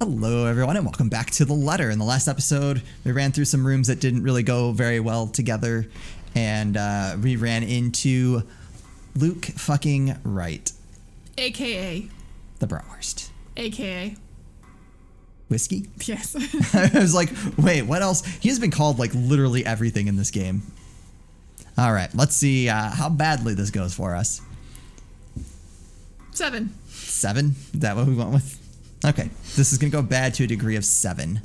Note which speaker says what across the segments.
Speaker 1: Hello everyone and welcome back to The Letter. In the last episode, we ran through some rooms that didn't really go very well together, and we ran into Luke fucking Wright.
Speaker 2: AKA.
Speaker 1: The Bratwurst.
Speaker 2: AKA.
Speaker 1: Whiskey?
Speaker 2: Yes.
Speaker 1: I was like, wait, what else? He has been called like literally everything in this game. Alright, let's see how badly this goes for us.
Speaker 2: 7.
Speaker 1: 7? Is that what we went with? Okay, this is going to go bad to a degree of 7.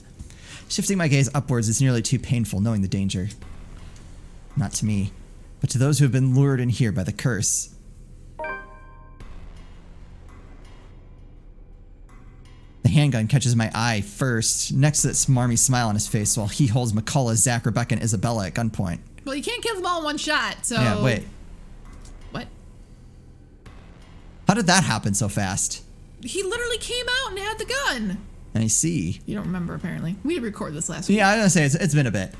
Speaker 1: Shifting my gaze upwards is nearly too painful knowing the danger. Not to me, but to those who have been lured in here by the curse. The handgun catches my eye first, next to that smarmy smile on his face while he holds McCullough, Zach, Rebecca, and Isabella at gunpoint.
Speaker 2: Well, you can't kill them all in one shot, so...
Speaker 1: Yeah, wait.
Speaker 2: What?
Speaker 1: How did that happen so fast?
Speaker 2: He literally came out and had the gun.
Speaker 1: I see.
Speaker 2: You don't remember, apparently. We recorded this last week.
Speaker 1: Yeah, I was gonna say, it's been a bit.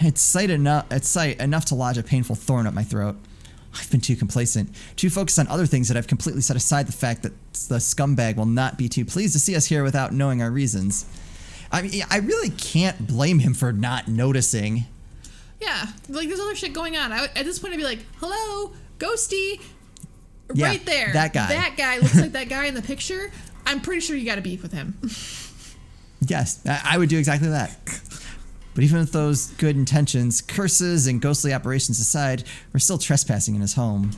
Speaker 1: It's sight enough to lodge a painful thorn up my throat. I've been too complacent, too focused on other things that I've completely set aside the fact that the scumbag will not be too pleased to see us here without knowing our reasons. I mean, I really can't blame him for not noticing.
Speaker 2: Yeah, like there's other shit going on. At this point, I'd be like, hello, Ghosty.
Speaker 1: Yeah,
Speaker 2: right there.
Speaker 1: that guy.
Speaker 2: That guy looks like that guy in the picture. I'm pretty sure you got a beef with him.
Speaker 1: Yes, I would do exactly that. But even with those good intentions, curses and ghostly apparitions aside, we're still trespassing in his home.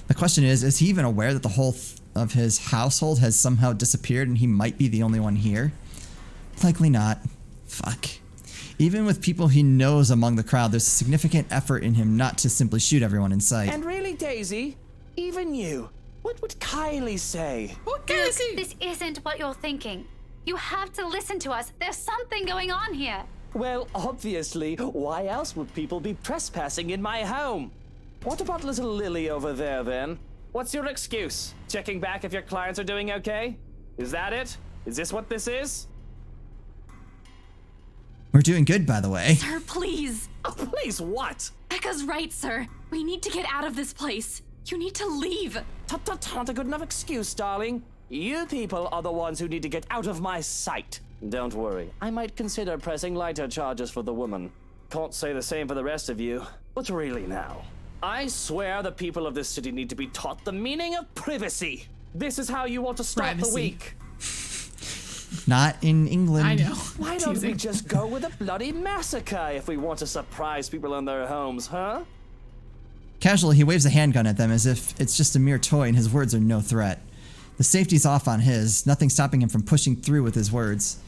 Speaker 1: The question is he even aware that the whole of his household has somehow disappeared and he might be the only one here? Likely not. Fuck. Even with people he knows among the crowd, there's a significant effort in him not to simply shoot everyone in sight.
Speaker 3: And really, Daisy, even you, what would Kylie say?
Speaker 2: What can I
Speaker 4: Luke,
Speaker 2: see?
Speaker 4: this isn't what you're thinking. You have to listen to us. There's something going on here.
Speaker 3: Well, obviously, why else would people be trespassing in my home? What about little Lily over there, then? What's your excuse? Checking back if your clients are doing okay? Is that it? Is this what this is?
Speaker 1: We're doing good, by the way.
Speaker 4: Sir, please.
Speaker 3: Oh, please, what?
Speaker 4: Becca's right, sir. We need to get out of this place. You need to leave.
Speaker 3: Not a good enough excuse, darling. You people are the ones who need to get out of my sight. Don't worry, I might consider pressing lighter charges for the woman. Can't say the same for the rest of you. But really now, I swear the people of this city need to be taught the meaning of privacy. This is how you want to start the week.
Speaker 1: Not in England.
Speaker 2: I know.
Speaker 3: Why don't we just go with a bloody massacre if we want to surprise people in their homes, huh?
Speaker 1: Casually, he waves a handgun at them as if it's just a mere toy and his words are no threat. The safety's off on his, nothing stopping him from pushing through with his words.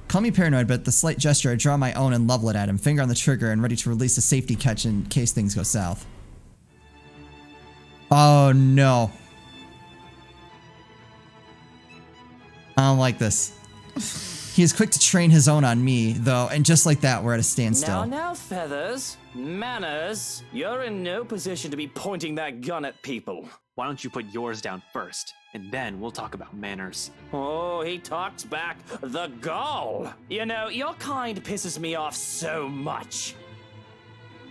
Speaker 1: Call me paranoid, but at the slight gesture, I draw my own and level it at him, finger on the trigger and ready to release a safety catch in case things go south. Oh no. I don't like this. He is quick to train his own on me, though, and just like that, we're at a standstill.
Speaker 3: Now, Feathers. Manners. You're in no position to be pointing that gun at people.
Speaker 5: Why don't you put yours down first, and then we'll talk about manners.
Speaker 3: Oh, he talks back. The gall. You know, your kind pisses me off so much.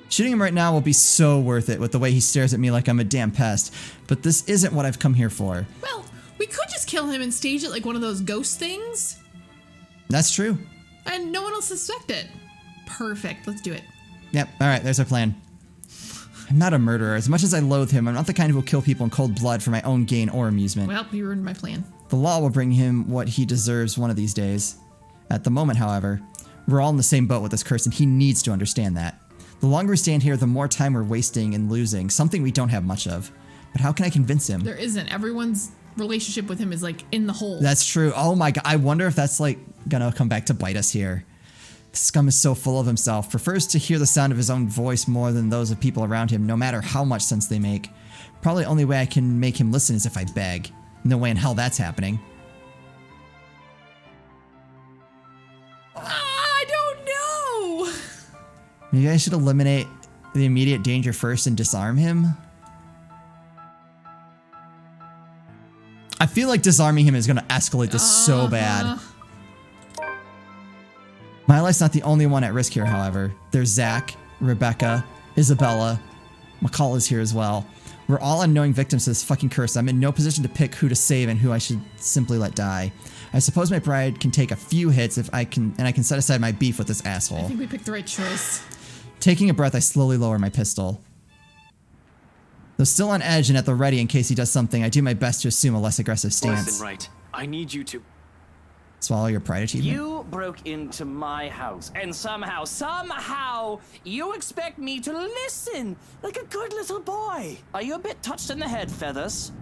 Speaker 1: Shooting him right now will be so worth it with the way he stares at me like I'm a damn pest, but this isn't what I've come here for.
Speaker 2: Well, we could just kill him and stage it like one of those ghost things.
Speaker 1: That's true.
Speaker 2: And no one will suspect it. Perfect. Let's do it.
Speaker 1: Yep, alright, there's our plan. I'm not a murderer. As much as I loathe him, I'm not the kind who will kill people in cold blood for my own gain or amusement.
Speaker 2: Well, you ruined my plan.
Speaker 1: The law will bring him what he deserves one of these days. At the moment, however, we're all in the same boat with this curse, and he needs to understand that. The longer we stand here, the more time we're wasting and losing, something we don't have much of. But how can I convince him?
Speaker 2: There isn't. Everyone's relationship with him is like in the hole.
Speaker 1: That's true. Oh my god, I wonder if that's like gonna come back to bite us here. The scum is so full of himself, prefers to hear the sound of his own voice more than those of people around him, no matter how much sense they make. Probably the only way I can make him listen is if I beg. No way in hell that's happening.
Speaker 2: I don't know.
Speaker 1: Maybe I should eliminate the immediate danger first and disarm him? I feel like disarming him is gonna escalate this so bad. My life's not the only one at risk here, however. There's Zach, Rebecca, Isabella, McCall is here as well. We're all unknowing victims to this fucking curse. I'm in no position to pick who to save and who I should simply let die. I suppose my pride can take a few hits if I can, and I can set aside my beef with this asshole.
Speaker 2: I think we picked the right choice.
Speaker 1: Taking a breath, I slowly lower my pistol. Though still on edge and at the ready in case he does something, I do my best to assume a less aggressive stance.
Speaker 5: Listen, right. I need you to...
Speaker 1: Swallow your pride achievement.
Speaker 3: You broke into my house, and somehow, you expect me to listen like a good little boy. Are you a bit touched in the head, Feathers?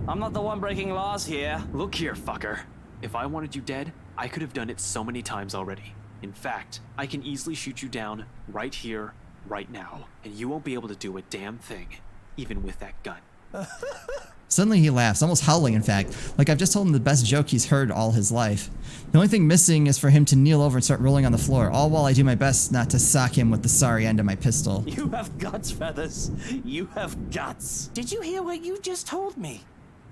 Speaker 3: I'm not the one breaking laws here.
Speaker 5: Look here, fucker. If I wanted you dead, I could have done it so many times already. In fact, I can easily shoot you down right here, right now, and you won't be able to do a damn thing, even with that gun.
Speaker 1: Suddenly he laughs, almost howling in fact, like I've just told him the best joke he's heard all his life. The only thing missing is for him to kneel over and start rolling on the floor, all while I do my best not to sock him with the sorry end of my pistol.
Speaker 3: You have guts, Feathers. You have guts. Did you hear what you just told me?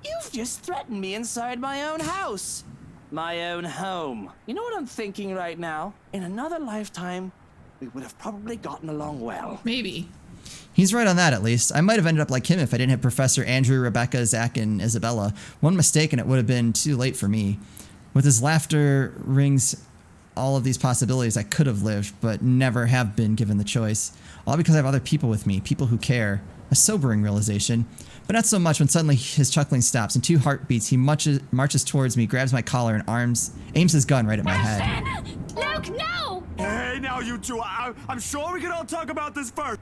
Speaker 3: You've just threatened me inside my own house. My own home. You know what I'm thinking right now? In another lifetime, we would have probably gotten along well.
Speaker 2: Maybe.
Speaker 1: He's right on that, at least. I might have ended up like him if I didn't have Professor Andrew, Rebecca, Zach, and Isabella. One mistake and it would have been too late for me. With his laughter rings all of these possibilities I could have lived, but never have been given the choice. All because I have other people with me, people who care. A sobering realization. But not so much when suddenly his chuckling stops. In 2 heartbeats, he marches towards me, grabs my collar and aims his gun right at my head.
Speaker 4: Luke, no!
Speaker 6: Hey, now you two, I'm sure we can all talk about this first.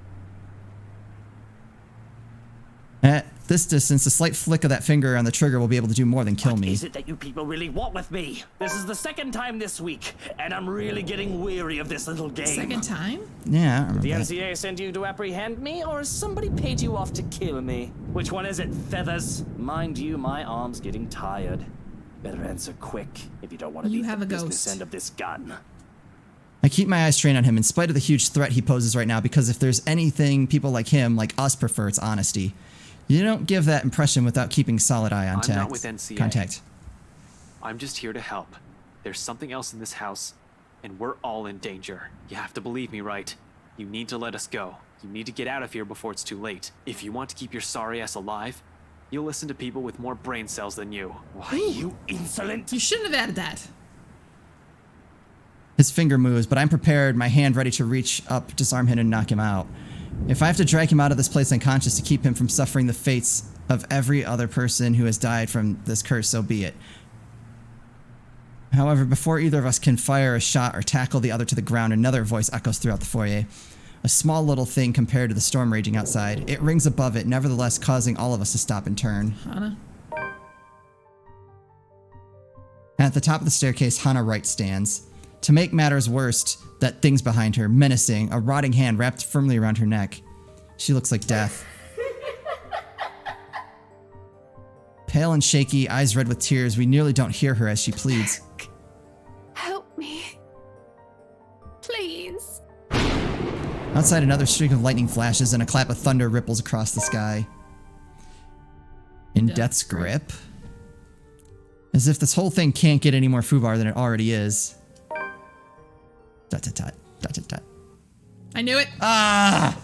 Speaker 1: At this distance, a slight flick of that finger on the trigger will be able to do more than kill me.
Speaker 3: What is it that you people really want with me? This is the second time this week, and I'm really getting weary of this little game.
Speaker 2: Second time?
Speaker 1: Yeah, I remember
Speaker 3: The
Speaker 1: that.
Speaker 3: NCA sent you to apprehend me, or has somebody paid you off to kill me? Which one is it, Feathers? Mind you, my arm's getting tired. Better answer quick if you don't want to
Speaker 2: You
Speaker 3: be
Speaker 2: have
Speaker 3: the
Speaker 2: a
Speaker 3: business
Speaker 2: ghost.
Speaker 3: end of this gun.
Speaker 1: I keep my eyes trained on him in spite of the huge threat he poses right now, because if there's anything people like him, like us, prefer, it's honesty. You don't give that impression without keeping solid eye
Speaker 5: I'm not with NCA.
Speaker 1: contact.
Speaker 5: I'm just here to help. There's something else in this house, and we're all in danger. You have to believe me, right? You need to let us go. You need to get out of here before it's too late. If you want to keep your sorry ass alive, you'll listen to people with more brain cells than you.
Speaker 3: Why, you insolent!
Speaker 2: You shouldn't have added that.
Speaker 1: His finger moves, but I'm prepared, my hand ready to reach up, disarm him, and knock him out. If I have to drag him out of this place unconscious to keep him from suffering the fates of every other person who has died from this curse, so be it. However, before either of us can fire a shot or tackle the other to the ground, another voice echoes throughout the foyer. A small little thing compared to the storm raging outside. It rings above it, nevertheless causing all of us to stop and turn.
Speaker 2: Hannah?
Speaker 1: At the top of the staircase, Hannah Wright stands. To make matters worse, that thing's behind her, menacing, a rotting hand wrapped firmly around her neck. She looks like death. Pale and shaky, eyes red with tears, we nearly don't hear her as she pleads.
Speaker 4: Help me. Please.
Speaker 1: Outside, another streak of lightning flashes and a clap of thunder ripples across the sky. In death's grip? As if this whole thing can't get any more foobar than it already is. Dot dot dot dot dot dot.
Speaker 2: I knew it.
Speaker 1: Ah!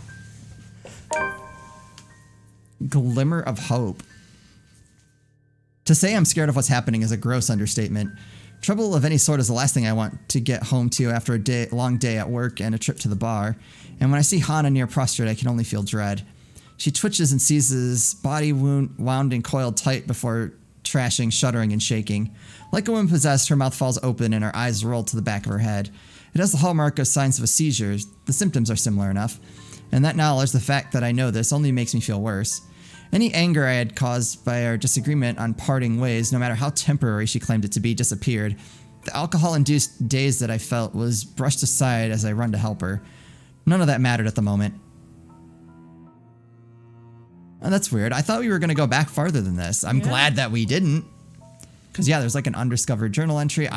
Speaker 1: Glimmer of hope. To say I'm scared of what's happening is a gross understatement. Trouble of any sort is the last thing I want to get home to after a long day at work and a trip to the bar. And when I see Hannah near prostrate, I can only feel dread. She twitches and seizes, body wound and coiled tight before trashing, shuddering, and shaking. Like a woman possessed, her mouth falls open and her eyes roll to the back of her head. It has the hallmark of signs of a seizure. The symptoms are similar enough. And that knowledge, the fact that I know this, only makes me feel worse. Any anger I had caused by our disagreement on parting ways, no matter how temporary she claimed it to be, disappeared. The alcohol-induced daze that I felt was brushed aside as I run to help her. None of that mattered at the moment. Oh, that's weird. I thought we were going to go back farther than this. I'm glad that we didn't. Because, yeah, there's like an undiscovered journal entry.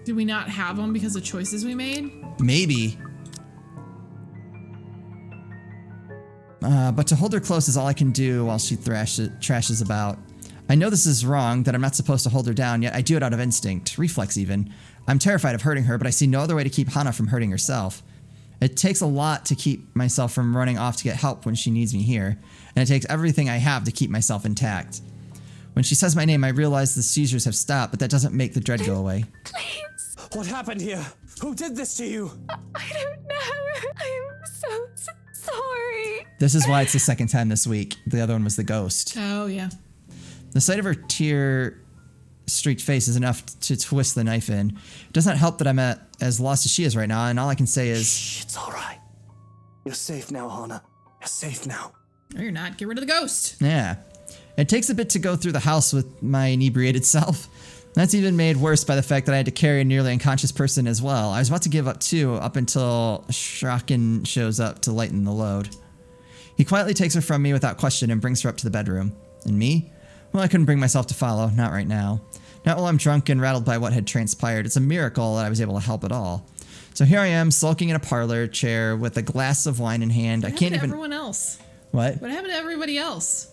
Speaker 2: Did we not have them because of choices we made?
Speaker 1: Maybe. But to hold her close is all I can do while she trashes about. I know this is wrong, that I'm not supposed to hold her down, yet I do it out of instinct, reflex even. I'm terrified of hurting her, but I see no other way to keep Hannah from hurting herself. It takes a lot to keep myself from running off to get help when she needs me here, and it takes everything I have to keep myself intact. When she says my name, I realize the seizures have stopped, but that doesn't make the dread go away.
Speaker 4: Please.
Speaker 3: What happened here? Who did this to you?
Speaker 4: I don't know. I'm so sorry.
Speaker 1: This is why it's the second time this week. The other one was the ghost.
Speaker 2: Oh, yeah.
Speaker 1: The sight of her tear-streaked face is enough to twist the knife in. It does not help that I'm as lost as she is right now, and all I can say is...
Speaker 3: Shh, it's all right. You're safe now, Hana. You're safe now.
Speaker 2: No, you're not. Get rid of the ghost.
Speaker 1: Yeah. It takes a bit to go through the house with my inebriated self. That's even made worse by the fact that I had to carry a nearly unconscious person as well. I was about to give up too, up until Shraken shows up to lighten the load. He quietly takes her from me without question and brings her up to the bedroom. And me? Well, I couldn't bring myself to follow, not right now. Not while I'm drunk and rattled by what had transpired. It's a miracle that I was able to help at all. So here I am, sulking in a parlor chair with a glass of wine in hand.
Speaker 2: What
Speaker 1: I can't
Speaker 2: happened to
Speaker 1: even...
Speaker 2: everyone else?
Speaker 1: What?
Speaker 2: What happened to everybody else?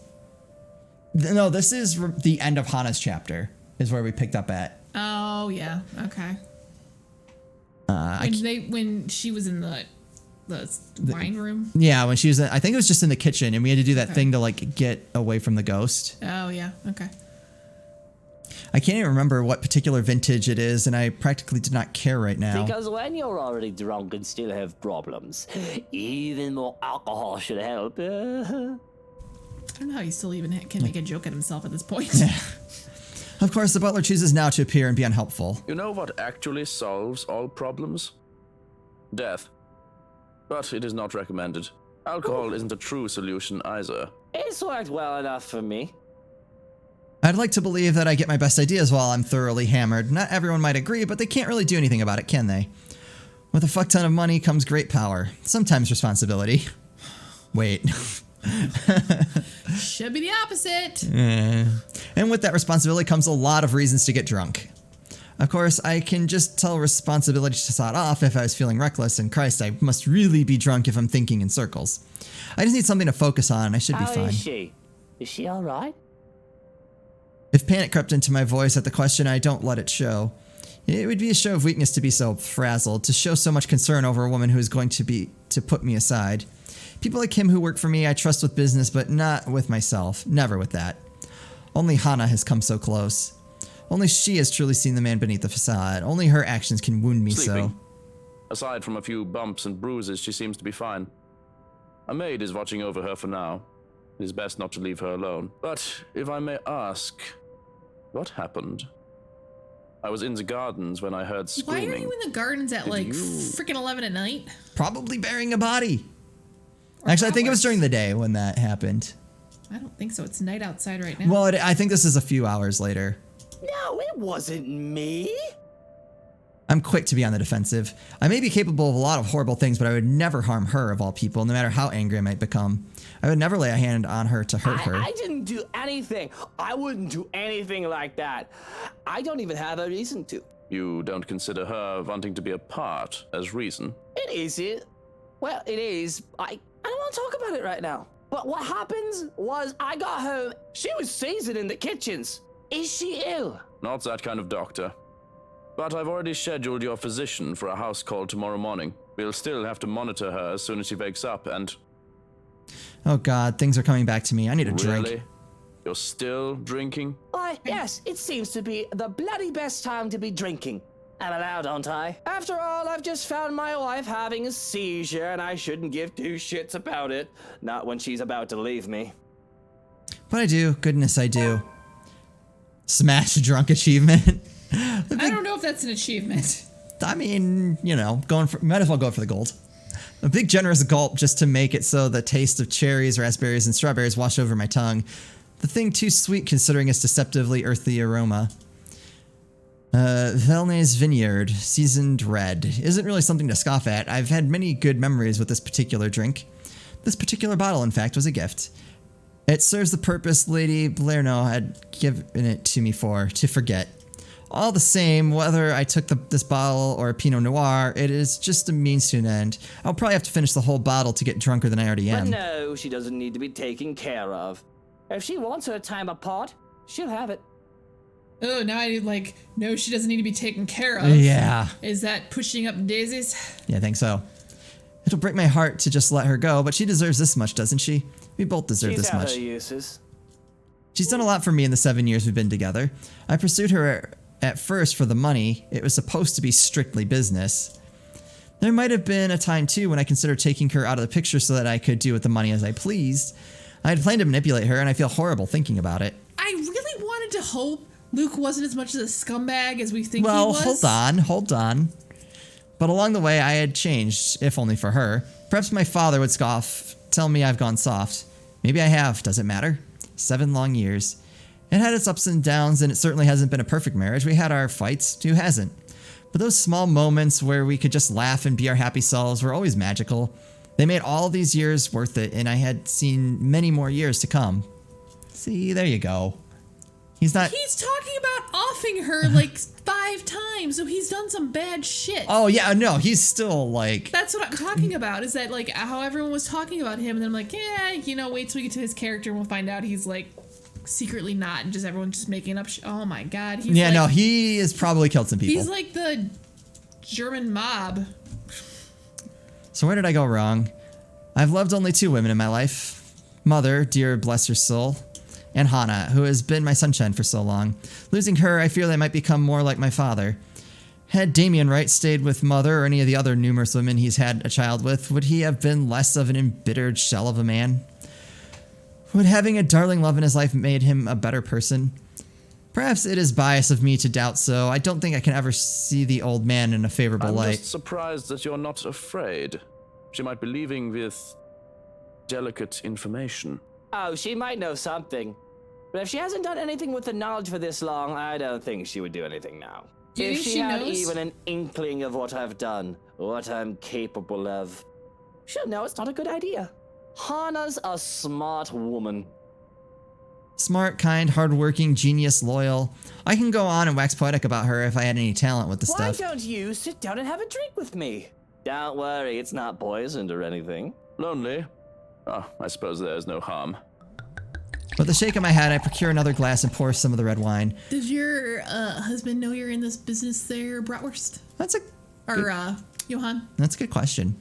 Speaker 1: No, this is the end of Hana's chapter, is where we picked up at.
Speaker 2: Oh, yeah. Okay.
Speaker 1: I
Speaker 2: When she was in the wine room?
Speaker 1: Yeah, when she was, I think it was just in the kitchen, and we had to do that thing to like get away from the ghost.
Speaker 2: Oh, yeah. Okay.
Speaker 1: I can't even remember what particular vintage it is, and I practically did not care right now.
Speaker 3: Because when you're already drunk and still have problems, even more alcohol should help.
Speaker 2: I don't know how he still even can make a joke at himself at this point.
Speaker 1: Of course, the butler chooses now to appear and be unhelpful.
Speaker 7: You know what actually solves all problems? Death. But it is not recommended. Alcohol isn't a true solution either.
Speaker 3: It's worked well enough for me.
Speaker 1: I'd like to believe that I get my best ideas while I'm thoroughly hammered. Not everyone might agree, but they can't really do anything about it, can they? With a fuck ton of money comes great power. Sometimes responsibility. Wait.
Speaker 2: Should be the opposite.
Speaker 1: And with that responsibility comes a lot of reasons to get drunk. Of course, I can just tell responsibility to sod off if I was feeling reckless, and Christ, I must really be drunk if I'm thinking in circles. I just need something to focus on, and I should be
Speaker 3: How
Speaker 1: fine.
Speaker 3: is she? Is she all right?
Speaker 1: If panic crept into my voice at the question, I don't let it show. It would be a show of weakness to be so frazzled, to show so much concern over a woman who is going to put me aside. People like him who work for me I trust with business, but not with myself. Never with that. Only Hana has come so close. Only she has truly seen the man beneath the facade. Only her actions can wound me
Speaker 7: Sleeping.
Speaker 1: so.
Speaker 7: Aside from a few bumps and bruises, she seems to be fine. A maid is watching over her for now. It is best not to leave her alone. But if I may ask, what happened? I was in the gardens when I heard screaming.
Speaker 2: Why are you in the gardens at like
Speaker 7: you-
Speaker 2: freaking 11 at night?
Speaker 1: Probably burying a body. Actually, I think it was during the day when that happened.
Speaker 2: I don't think so. It's night outside right now.
Speaker 1: Well, I think this is a few hours later.
Speaker 3: No, it wasn't me.
Speaker 1: I'm quick to be on the defensive. I may be capable of a lot of horrible things, but I would never harm her of all people, no matter how angry I might become. I would never lay a hand on her to hurt her.
Speaker 3: I didn't do anything. I wouldn't do anything like that. I don't even have a reason to.
Speaker 7: You don't consider her wanting to be a part as reason?
Speaker 3: It isn't. Well, it is. I don't want to talk about it right now. But what happens was I got home. She was seasoned in the kitchens. Is she ill?
Speaker 7: Not that kind of doctor. But I've already scheduled your physician for a house call tomorrow morning. We'll still have to monitor her as soon as she wakes up and...
Speaker 1: Oh God, things are coming back to me. I need a drink.
Speaker 7: Really? You're still drinking?
Speaker 3: Why, yes, it seems to be the bloody best time to be drinking. I'm allowed, aren't I? After all, I've just found my wife having a seizure, and I shouldn't give two shits about it. Not when she's about to leave me.
Speaker 1: But I do. Goodness, I do. Smash drunk achievement.
Speaker 2: I don't know if that's an achievement.
Speaker 1: I mean, you know, might as well go for the gold. A big generous gulp just to make it so the taste of cherries, raspberries, and strawberries wash over my tongue. The thing too sweet considering its deceptively earthy aroma. Velnay's Vineyard, seasoned red. Isn't really something to scoff at. I've had many good memories with this particular drink. This particular bottle, in fact, was a gift. It serves the purpose Lady Blerno had given it to me for, to forget. All the same, whether I took this bottle or a Pinot Noir, it is just a means to an end. I'll probably have to finish the whole bottle to get drunker than I already
Speaker 3: But
Speaker 1: am.
Speaker 3: no, she doesn't need to be taken care of. If she wants her time apart, she'll have it.
Speaker 2: Oh, now I like, no, she doesn't need to be taken care of.
Speaker 1: Yeah.
Speaker 2: Is that pushing up daisies?
Speaker 1: Yeah, I think so. It'll break my heart to just let her go, but she deserves this much, doesn't she? We both deserve
Speaker 3: She's
Speaker 1: this
Speaker 3: had
Speaker 1: much.
Speaker 3: her uses.
Speaker 1: She's done a lot for me in the 7 years we've been together. I pursued her at first for the money. It was supposed to be strictly business. There might have been a time too when I considered taking her out of the picture so that I could do with the money as I pleased. I had planned to manipulate her, and I feel horrible thinking about it.
Speaker 2: I really wanted to hope Luke wasn't as much of a scumbag as we think he
Speaker 1: Well,
Speaker 2: was.
Speaker 1: hold on. But along the way, I had changed, if only for her. Perhaps my father would scoff, tell me I've gone soft. Maybe I have, does it matter? 7 long years. It had its ups and downs, and it certainly hasn't been a perfect marriage. We had our fights, who hasn't? But those small moments where we could just laugh and be our happy selves were always magical. They made all these years worth it, and I had seen many more years to come. See, there you go. He's not...
Speaker 2: He's talking about offing her like 5 times, so he's done some bad shit.
Speaker 1: Oh, yeah, no, he's still like...
Speaker 2: That's what I'm talking about, is that like how everyone was talking about him, and then I'm like, yeah, you know, wait till we get to his character and we'll find out he's like secretly not, and just everyone's just making up oh my god. He's
Speaker 1: Yeah,
Speaker 2: like,
Speaker 1: no, he has probably killed some people.
Speaker 2: he's like the German mob.
Speaker 1: So where did I go wrong? I've loved only 2 women in my life. Mother, dear bless her soul, and Hana, who has been my sunshine for so long. Losing her, I fear I might become more like my father. Had Damien Wright stayed with Mother or any of the other numerous women he's had a child with, would he have been less of an embittered shell of a man? Would having a darling love in his life made him a better person? Perhaps it is bias of me to doubt so. I don't think I can ever see the old man in a favorable
Speaker 7: I'm
Speaker 1: light.
Speaker 7: just surprised that you're not afraid. She might be leaving with delicate information.
Speaker 3: Oh, she might know something. But if she hasn't done anything with the knowledge for this long, I don't think she would do anything now.
Speaker 2: Do you
Speaker 3: If
Speaker 2: think
Speaker 3: she
Speaker 2: she
Speaker 3: had
Speaker 2: knows?
Speaker 3: even an inkling of what I've done, what I'm capable of, she'll know it's not a good idea. Hana's a smart woman.
Speaker 1: Smart, kind, hardworking, genius, loyal. I can go on and wax poetic about her if I had any talent with the
Speaker 3: Why
Speaker 1: stuff.
Speaker 3: don't you sit down and have a drink with me? Don't worry, it's not poisoned or anything.
Speaker 7: Lonely? Oh, I suppose there's no harm.
Speaker 1: With a shake of my head, I procure another glass and pour some of the red wine.
Speaker 2: Does your husband know you're in this business there, Bratwurst?
Speaker 1: That's a
Speaker 2: Johan?
Speaker 1: That's a good question.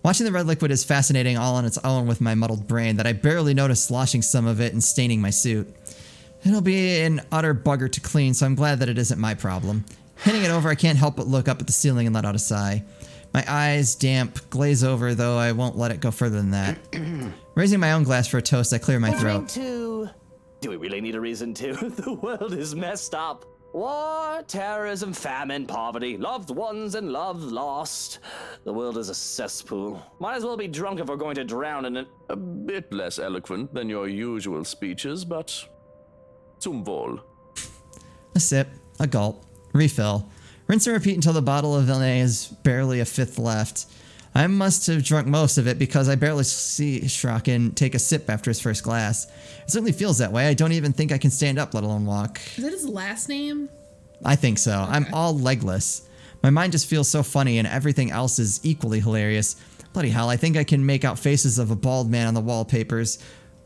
Speaker 1: Watching the red liquid is fascinating all on its own with my muddled brain that I barely noticed sloshing some of it and staining my suit. It'll be an utter bugger to clean, so I'm glad that it isn't my problem. Handing it over, I can't help but look up at the ceiling and let out a sigh. My eyes, damp, glaze over, though I won't let it go further than that. Raising my own glass for a toast, I clear my
Speaker 3: Drink
Speaker 1: throat.
Speaker 3: to... Do we really need a reason to? The world is messed up. War, terrorism, famine, poverty, loved ones and love lost. The world is a cesspool. Might as well be drunk if we're going to drown in it.
Speaker 7: A bit less eloquent than your usual speeches, but zum Wohl.
Speaker 1: A sip, a gulp, refill. Rinse and repeat until the bottle of Villeneuve is barely a fifth left. I must have drunk most of it because I barely see Shraken take a sip after his first glass. It certainly feels that way. I don't even think I can stand up, let alone walk.
Speaker 2: Is that his last name?
Speaker 1: I think so. I'm all legless. My mind just feels so funny and everything else is equally hilarious. Bloody hell, I think I can make out faces of a bald man on the wallpapers.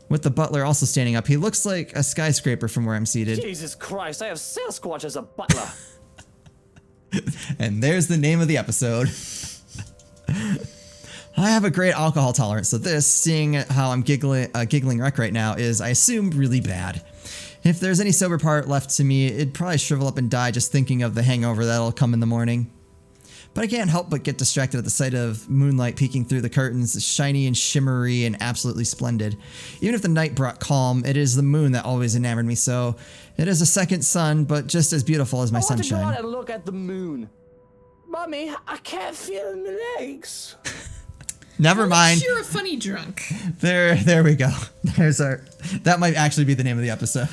Speaker 1: With the butler also standing up, he looks like a skyscraper from where I'm seated.
Speaker 3: Jesus Christ, I have Sasquatch as a butler.
Speaker 1: And there's the name of the episode. I have a great alcohol tolerance, so this, seeing how I'm giggling wreck right now, is, I assume, really bad. If there's any sober part left to me, it'd probably shrivel up and die just thinking of the hangover that'll come in the morning. But I can't help but get distracted at the sight of moonlight peeking through the curtains, shiny and shimmery and absolutely splendid. Even if the night brought calm, it is the moon that always enamored me so. It is a second sun, but just as beautiful as my
Speaker 3: I want to go
Speaker 1: sunshine.
Speaker 3: out and look at the moon. Mommy, I can't feel my legs.
Speaker 1: Never mind.
Speaker 2: You're a funny drunk.
Speaker 1: There we go. There's our. That might actually be the name of the episode.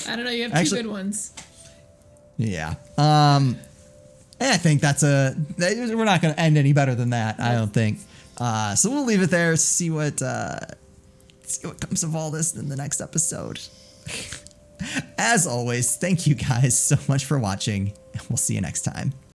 Speaker 2: I don't know, you have
Speaker 1: Actually-
Speaker 2: two good ones.
Speaker 1: Yeah. I think we're not going to end any better than that. I don't think. So we'll leave it there. See what comes of all this in the next episode. As always, thank you guys so much for watching, and we'll see you next time.